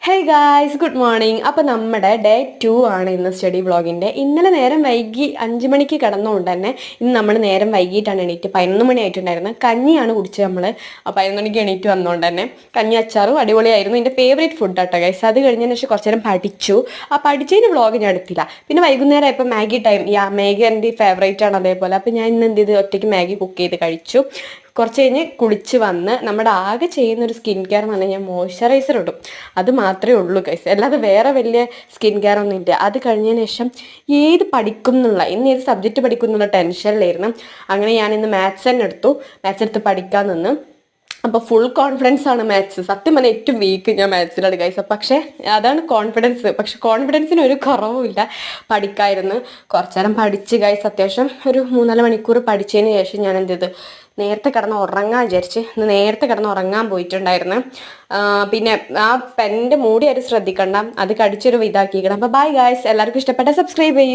Hey guys good morning. അപ്പോൾ നമ്മുടെ day 2 ആണ് ഇന്ന് സ്റ്റഡി വ്ളോഗിൻ്റെ. ഇന്നലെ നേരം വൈകി 5 മണിക്ക് കിടന്നുകൊണ്ട് തന്നെ ഇന്ന് നമ്മൾ നേരം വൈകിട്ടാണ് എണീറ്റ് 11 മണി ആയിട്ടുണ്ടായിരുന്നു. കഞ്ഞിയാണ് കുടിച്ചത് നമ്മൾ. 11 മണിക്ക് എണീറ്റ് വന്നുകൊണ്ട് തന്നെ കഞ്ഞി അച്ചാറും അടിപൊളിയായിരുന്നു. എൻ്റെ ഫേവറേറ്റ് ഫുഡ് ആട്ടോ ഗൈസ്. അത് കഴിഞ്ഞതിന് ശേഷം കുറച്ച് നേരം പഠിച്ചു. ആ പഠിച്ചതിന് വ്ളോഗ് ഞാൻ എടുത്തില്ല. പിന്നെ വൈകുന്നേരം ഇപ്പോൾ മാഗി ടൈം. മാഗി എൻ്റെ ഫേവറേറ്റ് ആണ് അതേപോലെ. അപ്പോൾ ഞാൻ ഇന്ന് എന്ത് ചെയ്ത് ഒറ്റയ്ക്ക് മാഗി കുക്ക് ചെയ്ത് കഴിച്ചു. കുറച്ച് കഴിഞ്ഞ് കുളിച്ച് വന്ന് നമ്മുടെ ആകെ ചെയ്യുന്നൊരു സ്കിൻ കെയർ എന്ന് പറഞ്ഞാൽ ഞാൻ മോയ്സ്ചറൈസർ ഇടും. അത് മാത്രമേ ഉള്ളൂ ഗൈസ്. അല്ലാതെ വേറെ വലിയ സ്കിൻ കെയർ ഒന്നും ഇല്ല. അത് കഴിഞ്ഞതിന് ശേഷം ഏത് പഠിക്കും എന്നുള്ള ഇന്ന് ഏത് സബ്ജക്റ്റ് പഠിക്കും എന്നുള്ള ടെൻഷനിലായിരുന്നു. അങ്ങനെ ഞാൻ ഇന്ന് മാത്സ് തന്നെ എടുത്തു. മാത്സ് എടുത്ത് പഠിക്കാൻ നിന്ന്. അപ്പോൾ ഫുൾ കോൺഫിഡൻസ് ആണ് മാത്സ്. സത്യം പറഞ്ഞാൽ ഏറ്റവും വീക്ക് ഞാൻ മാത്സിലാണ് ഗൈസ്. പക്ഷേ അതാണ് കോൺഫിഡൻസ്. പക്ഷെ കോൺഫിഡൻസിന് ഒരു കുറവുമില്ല. പഠിക്കായിരുന്നു. കുറച്ചു നേരം പഠിച്ച് ഗൈസ് അത്യാവശ്യം ഒരു 3-4 മണിക്കൂർ പഠിച്ചതിന് ശേഷം ഞാൻ എന്ത് ചെയ്ത് നേരത്തെ കിടന്ന് ഉറങ്ങാൻ വിചാരിച്ച് ഇന്ന് നേരത്തെ കിടന്ന് ഉറങ്ങാൻ പോയിട്ടുണ്ടായിരുന്നു. പിന്നെ ആ പെൻ്റെ മൂടി ആരും ശ്രദ്ധിക്കണ്ട, അത് കടിച്ചൊരു ഇതാക്കിക്കണം. അപ്പോൾ ബൈ ഗൈസ്. എല്ലാവർക്കും ഇഷ്ടപ്പെട്ട സബ്സ്ക്രൈബ് ചെയ്യൂ.